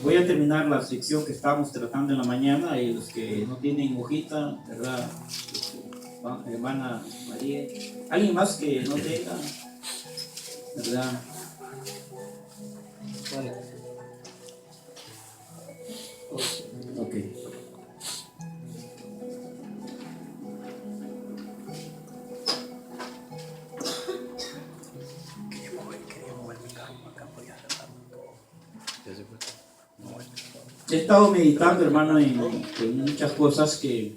Voy a terminar la sección que estábamos tratando en la mañana y los que no tienen hojita, ¿verdad? Hermana María, alguien más que no tenga, ¿verdad? Ok. He estado meditando, hermano, en muchas cosas que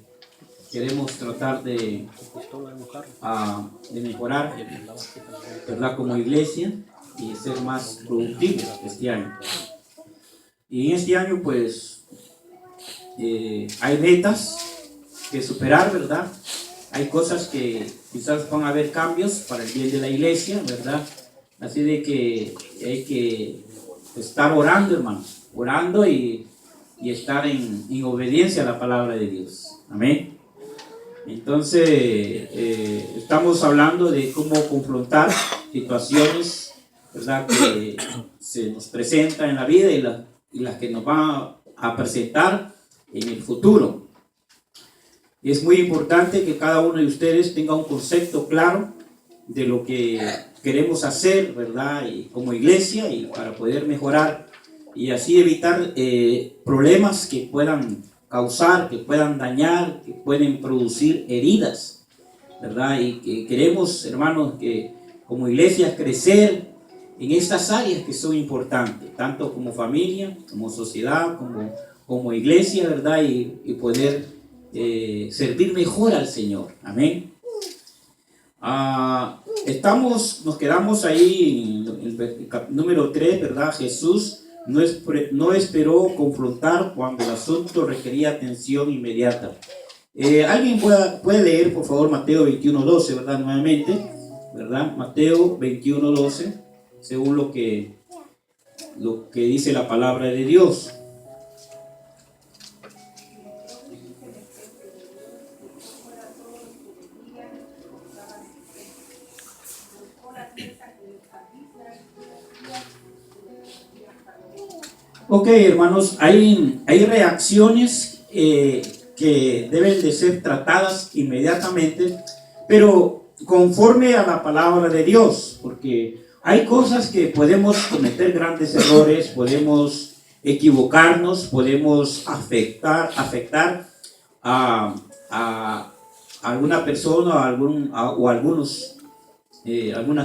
queremos tratar de mejorar, ¿verdad? Como iglesia y ser más productivos este año. Y en este año, pues, hay metas que superar, ¿verdad? Hay cosas que quizás van a haber cambios para el bien de la iglesia, ¿verdad? Así de que hay que estar orando, hermanos, orando y estar en obediencia a la palabra de Dios. Amén. Entonces, estamos hablando de cómo confrontar situaciones, ¿verdad?, que se nos presentan en la vida y las que nos van a presentar en el futuro. Es muy importante que cada uno de ustedes tenga un concepto claro de lo que queremos hacer, ¿verdad?, y como iglesia, y para poder mejorar y así evitar problemas que puedan causar, que puedan dañar, que pueden producir heridas, ¿verdad? Y que queremos, hermanos, que como iglesia crecer en estas áreas que son importantes, tanto como familia, como sociedad, como iglesia, ¿verdad? Y poder servir mejor al Señor. Amén. Nos quedamos ahí en el número 3, ¿verdad? Jesús no esperó confrontar cuando el asunto requería atención inmediata. ¿Alguien puede leer, por favor, Mateo 21:12, ¿verdad? Nuevamente, ¿verdad? Mateo 21:12, según lo que dice la palabra de Dios. Ok, hermanos, hay reacciones que deben de ser tratadas inmediatamente, pero conforme a la palabra de Dios, porque hay cosas que podemos cometer grandes errores, podemos equivocarnos, podemos afectar a alguna persona o algunas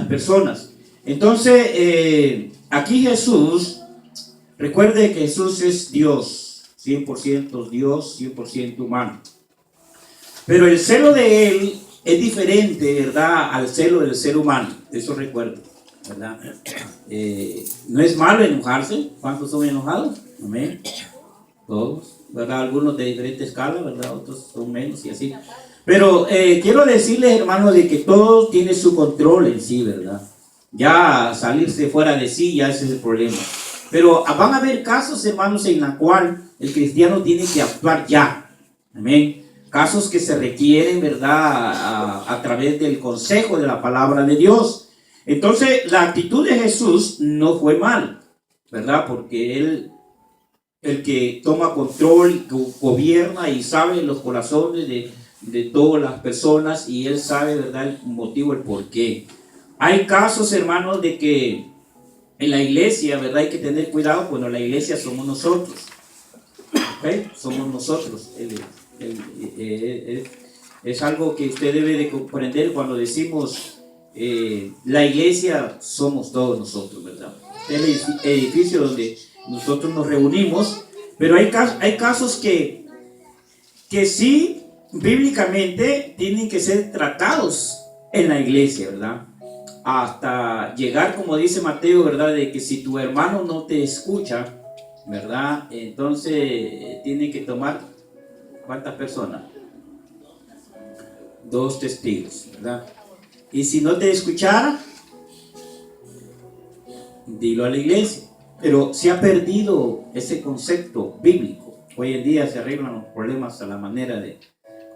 personas. Entonces, aquí Jesús, recuerde que Jesús es Dios, 100% Dios, 100% humano. Pero el celo de Él es diferente, ¿verdad?, al celo del ser humano. Eso recuerdo, ¿verdad? No es malo enojarse. ¿Cuántos son enojados? Amén. Todos, ¿verdad? Algunos de diferente escala, ¿verdad? Otros son menos y así. Pero quiero decirles, hermanos, de que todo tiene su control en sí, ¿verdad? Ya salirse fuera de sí, ya ese es el problema. Pero van a haber casos, hermanos, en la cual el cristiano tiene que actuar ya. Amén. Casos que se requieren, ¿verdad?, a través del consejo de la palabra de Dios. Entonces, la actitud de Jesús no fue mal, ¿verdad? Porque Él, el que toma control, gobierna y sabe los corazones de todas las personas, y Él sabe, ¿verdad?, el motivo, el porqué. Hay casos, hermanos, de que en la iglesia, ¿verdad?, hay que tener cuidado. Bueno, la iglesia somos nosotros, ¿okay? Somos nosotros. Es algo que usted debe de comprender cuando decimos la iglesia somos todos nosotros, ¿verdad? El edificio donde nosotros nos reunimos, pero hay casos que sí, bíblicamente, tienen que ser tratados en la iglesia, ¿verdad? Hasta llegar, como dice Mateo, ¿verdad?, de que si tu hermano no te escucha, ¿verdad?, entonces tiene que tomar, ¿cuántas personas? 2 testigos, ¿verdad? Y si no te escuchara, dilo a la iglesia. Pero se ha perdido ese concepto bíblico. Hoy en día se arreglan los problemas a la manera de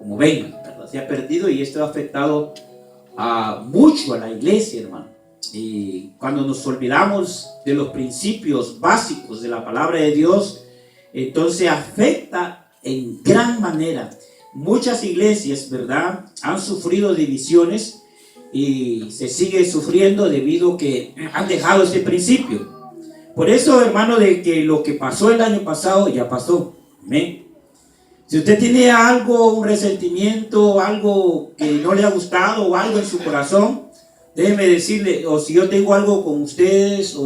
como vengan, ¿verdad? Se ha perdido, y esto ha afectado mucho a la iglesia, hermano. y cuando nos olvidamos de los principios básicos de la palabra de Dios, entonces afecta en gran manera. Muchas iglesias, ¿verdad?, han sufrido divisiones y se sigue sufriendo debido a que han dejado ese principio. Por eso, hermano, de que lo que pasó el año pasado ya pasó. Amén. Si usted tiene algo, un resentimiento, algo que no le ha gustado o algo en su corazón, déjeme decirle, o si yo tengo algo con ustedes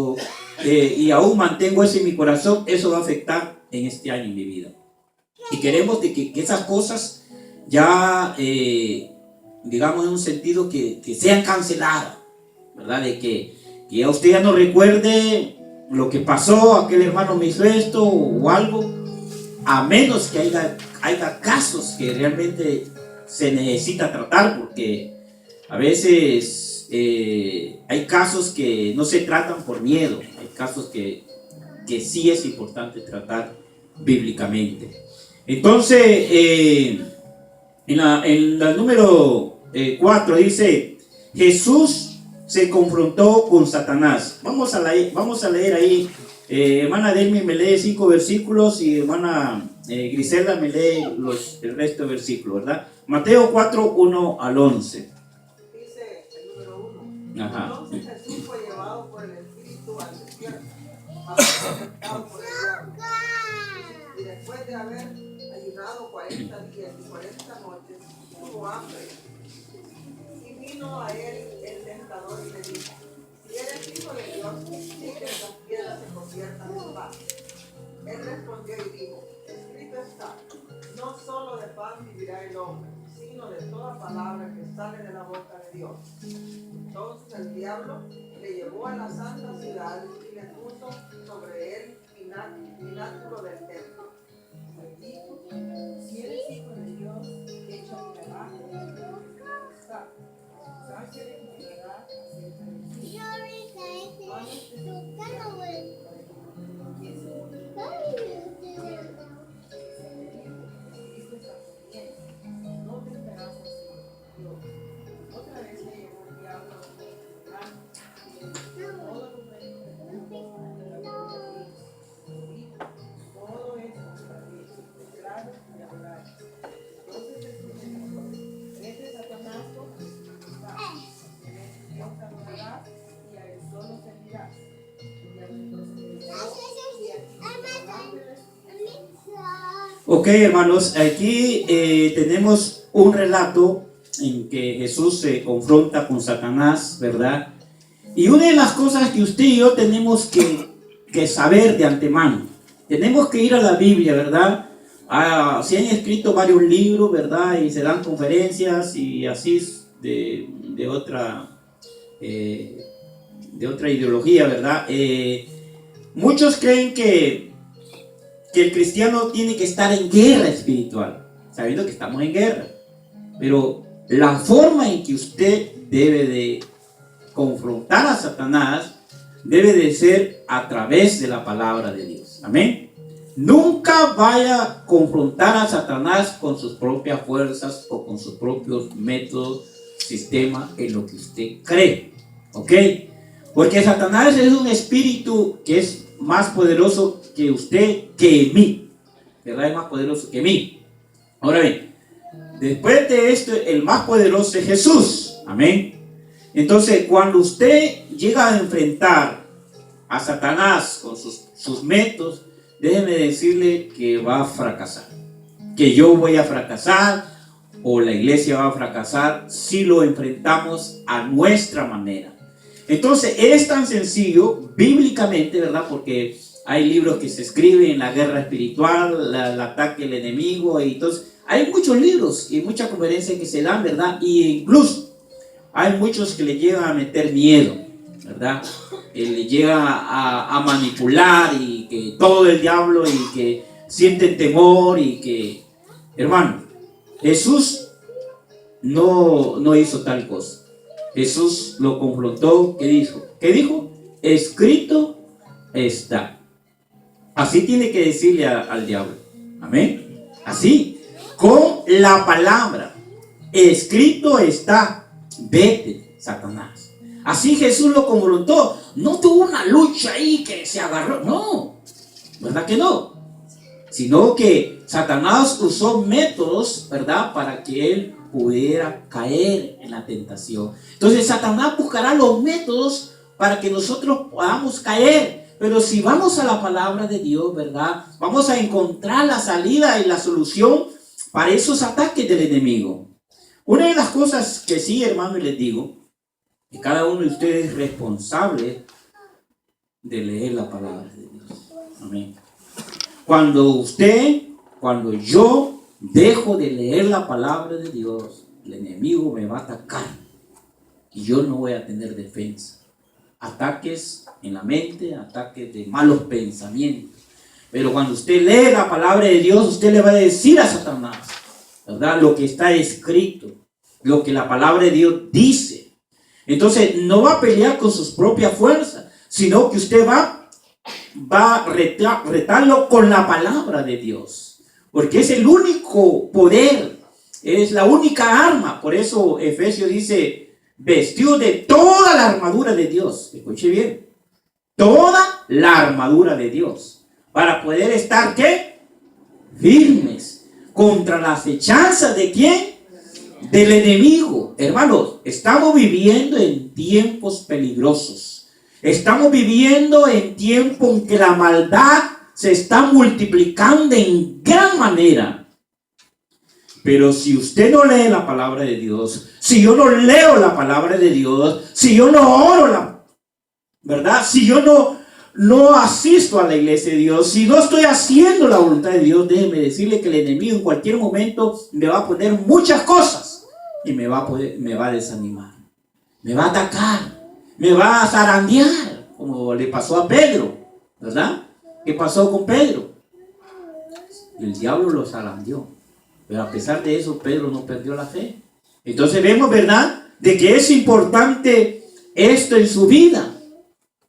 y aún mantengo eso en mi corazón, eso va a afectar en este año en mi vida. Y queremos de que esas cosas ya, digamos en un sentido que sean canceladas, ¿verdad? De que ya usted ya no recuerde lo que pasó, aquel hermano me hizo esto o algo, a menos que haya casos que realmente se necesita tratar, porque a veces hay casos que no se tratan por miedo, hay casos que sí es importante tratar bíblicamente. Entonces, en la número 4 dice, Jesús se confrontó con Satanás. Vamos a leer ahí. Hermana Delmi me lee 5 versículos y hermana Griselda me lee el resto de versículos, ¿verdad? Mateo 4, 1 al 11. Dice el número 1. Ajá. Entonces Jesús fue llevado por el Espíritu al desierto, a ser tentado por el diablo. Y después de haber ayunado 40 días y 40 noches, tuvo hambre. Y vino a él el tentador y le dijo, si eres hijo de Dios, di que estas piedras se conviertan en pan. Él respondió y dijo, escrito está, no solo de pan vivirá el hombre, sino de toda palabra que sale de la boca de Dios. Entonces el diablo le llevó a la santa ciudad y le puso sobre él pináculo del templo. Le dijo, si eres hijo de Dios, échate abajo, está. Sus ángeles mirarán acerca de ti. No te esperas así, Dios. Otra vez le llevó el diablo a un gran y le dijo todo lo que tenemos de la gloria de Dios. Todo esto es claro y adorar. Entonces Jesús le dijo, vete Satanás, está. Dios te adorarás y a él solo servirás. Y a entonces le dijo, y aquí los ángeles. Ok, hermanos, aquí tenemos un relato en que Jesús se confronta con Satanás, ¿verdad? Y una de las cosas que usted y yo tenemos que saber de antemano, tenemos que ir a la Biblia, ¿verdad? Se han escrito varios libros, ¿verdad? Y se dan conferencias y así de otra ideología, ¿verdad? Muchos creen que el cristiano tiene que estar en guerra espiritual, sabiendo que estamos en guerra. Pero la forma en que usted debe de confrontar a Satanás debe de ser a través de la palabra de Dios. Amén. Nunca vaya a confrontar a Satanás con sus propias fuerzas o con sus propios métodos, sistemas, en lo que usted cree. ¿Ok? Porque Satanás es un espíritu que es más poderoso que usted, que mí, ¿verdad? Es más poderoso que mí. Ahora bien, después de esto, el más poderoso es Jesús. Amén. Entonces, cuando usted llega a enfrentar a Satanás con sus métodos, déjeme decirle que va a fracasar. Que yo voy a fracasar o la iglesia va a fracasar si lo enfrentamos a nuestra manera. Entonces, es tan sencillo bíblicamente, ¿verdad? Porque hay libros que se escriben en la guerra espiritual, el ataque al enemigo, y entonces hay muchos libros y muchas conferencias que se dan, ¿verdad? Y incluso hay muchos que le llegan a meter miedo, ¿verdad? Le llegan a manipular y que todo el diablo y que sienten temor y que, hermano, Jesús no hizo tal cosa. Jesús lo confrontó. ¿Qué dijo? ¿Qué dijo? Escrito está. Así tiene que decirle al diablo. Amén. Así, con la palabra. Escrito está. Vete, Satanás. Así Jesús lo confrontó. No tuvo una lucha ahí que se agarró. No, ¿verdad que no? Sino que Satanás usó métodos, ¿verdad? Para que él pudiera caer en la tentación. Entonces Satanás buscará los métodos para que nosotros podamos caer. Pero si vamos a la palabra de Dios, ¿verdad? Vamos a encontrar la salida y la solución para esos ataques del enemigo. Una de las cosas que sí, hermano, les digo, que cada uno de ustedes es responsable de leer la palabra de Dios. Amén. Cuando yo dejo de leer la palabra de Dios, el enemigo me va a atacar y yo no voy a tener defensa. Ataques en la mente, ataques de malos pensamientos. Pero cuando usted lee la palabra de Dios, usted le va a decir a Satanás, ¿verdad? Lo que está escrito, lo que la palabra de Dios dice. Entonces no va a pelear con sus propias fuerzas, sino que usted va a retarlo con la palabra de Dios, porque es el único poder, es la única arma. Por eso Efesios dice, vestido de toda la armadura de Dios. Escuche bien, toda la armadura de Dios, para poder estar, ¿qué? Firmes contra la acechanza de ¿quién? Del enemigo. Hermanos, estamos viviendo en tiempos peligrosos. Estamos viviendo en tiempos en que la maldad se está multiplicando en gran manera. Pero si usted no lee la palabra de Dios, si yo no leo la palabra de Dios, si yo no oro ¿verdad? Si yo no asisto a la iglesia de Dios, si no estoy haciendo la voluntad de Dios, déjeme decirle que el enemigo en cualquier momento me va a poner muchas cosas y me va a desanimar, me va a atacar, me va a zarandear, como le pasó a Pedro, ¿verdad? ¿Qué pasó con Pedro? El diablo lo zarandeó, pero a pesar de eso Pedro no perdió la fe. Entonces vemos, ¿verdad?, de que es importante esto en su vida.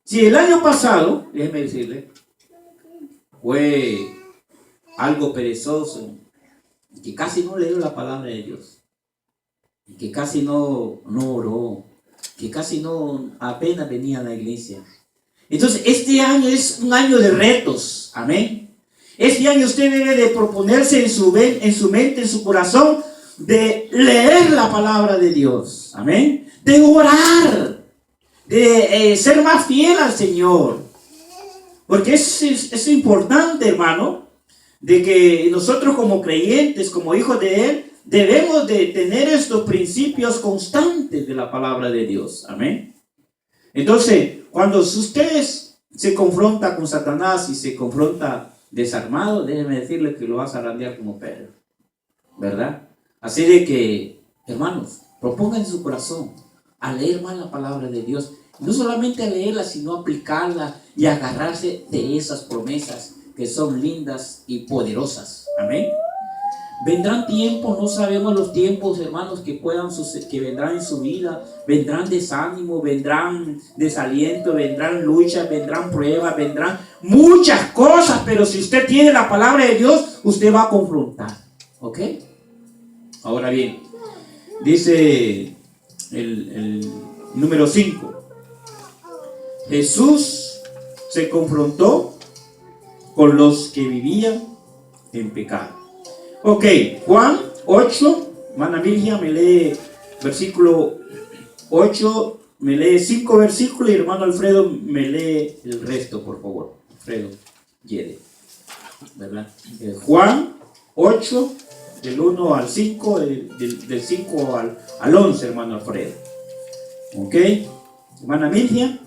Si el año pasado, déjeme decirle, fue algo perezoso, que casi no leyó la palabra de Dios, que casi no oró, que casi no apenas venía a la iglesia. Entonces este año es un año de retos, amén. Este año usted debe de proponerse en su mente, en su corazón, de leer la palabra de Dios, amén, de orar, de ser más fiel al Señor, porque es importante, hermano, de que nosotros como creyentes, como hijos de Él, debemos de tener estos principios constantes de la palabra de Dios, amén. Entonces, cuando ustedes se confronta con Satanás y se confronta desarmado, déjenme decirle que lo vas a zarandear como Pedro, ¿verdad? Así de que, hermanos, propongan en su corazón a leer más la palabra de Dios, no solamente a leerla, sino a aplicarla y agarrarse de esas promesas que son lindas y poderosas, amén. Vendrán tiempos, no sabemos los tiempos, hermanos, que vendrán en su vida. Vendrán desánimo, vendrán desaliento, vendrán luchas, vendrán pruebas, vendrán muchas cosas. Pero si usted tiene la palabra de Dios, usted va a confrontar, ¿ok? Ahora bien, dice el número 5. Jesús se confrontó con los que vivían en pecado. Ok, Juan 8, hermana Virgia me lee versículo 8, me lee 5 versículos y hermano Alfredo me lee el resto, por favor. Alfredo, lleve, ¿verdad? Juan 8, del 1 al 5, del 5 al 11, hermano Alfredo. Ok, hermana Virgia.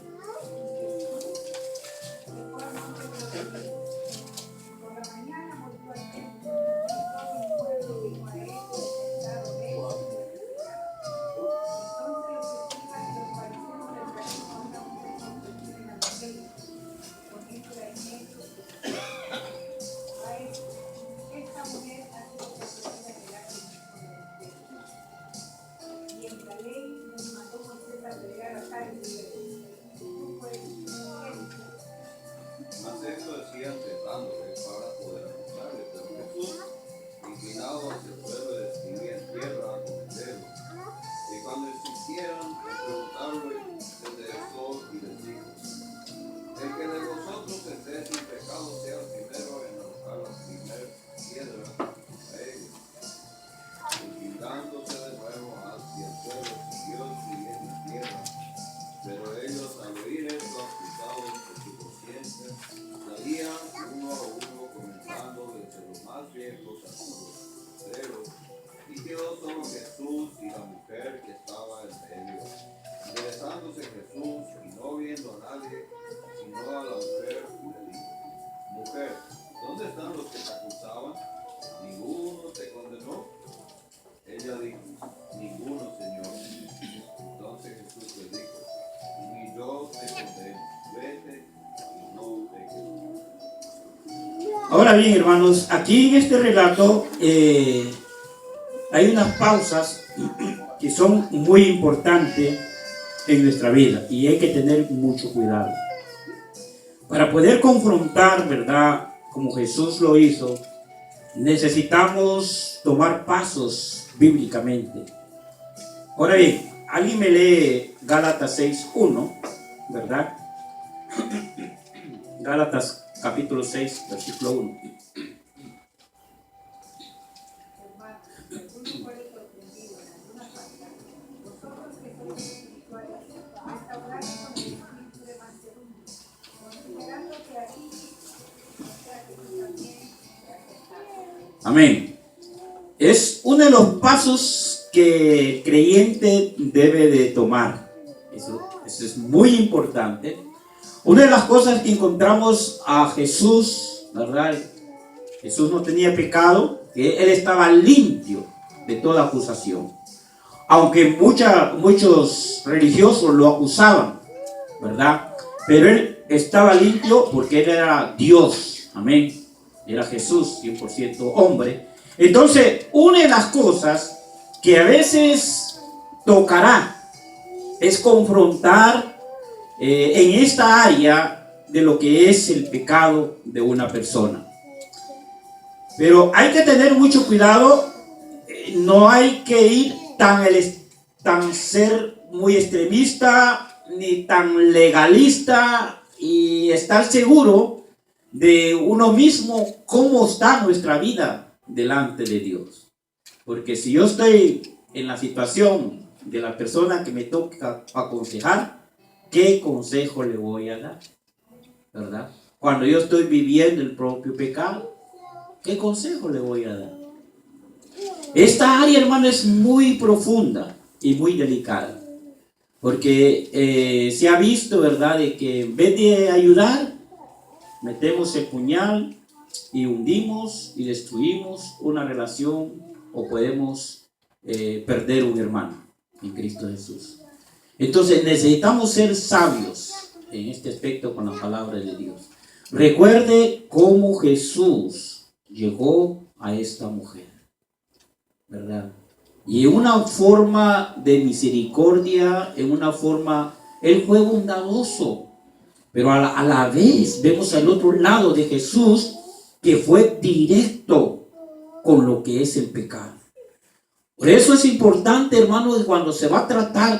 Ahora bien, hermanos, aquí en este relato hay unas pausas que son muy importantes en nuestra vida y hay que tener mucho cuidado. Para poder confrontar, ¿verdad? Como Jesús lo hizo, necesitamos tomar pasos bíblicamente. Ahora bien, alguien me lee Gálatas 6:1, ¿verdad? Gálatas capítulo 6, versículo 1. Amén. Es uno de los pasos que el creyente debe de tomar. Eso es muy importante. Una de las cosas que encontramos a Jesús, ¿verdad? Jesús no tenía pecado, que Él estaba limpio de toda acusación. Aunque muchos religiosos lo acusaban, ¿verdad? Pero Él estaba limpio porque Él era Dios. Amén. Era Jesús, 100% hombre. Entonces, una de las cosas que a veces tocará es confrontar en esta área de lo que es el pecado de una persona. Pero hay que tener mucho cuidado, no hay que ir tan ser muy extremista ni tan legalista y estar seguro de uno mismo cómo está nuestra vida delante de Dios. Porque si yo estoy en la situación de la persona que me toca aconsejar, ¿qué consejo le voy a dar? ¿Verdad? Cuando yo estoy viviendo el propio pecado, ¿qué consejo le voy a dar? Esta área, hermano, es muy profunda y muy delicada. Porque se ha visto, ¿verdad?, de que en vez de ayudar, metemos el puñal y hundimos y destruimos una relación o podemos perder un hermano en Cristo Jesús. Entonces necesitamos ser sabios en este aspecto con la palabra de Dios. Recuerde cómo Jesús llegó a esta mujer, ¿verdad? Y en una forma de misericordia, en una forma, Él fue bondadoso. Pero a la vez vemos al otro lado de Jesús que fue directo con lo que es el pecado. Por eso es importante, hermano, cuando se va a tratar de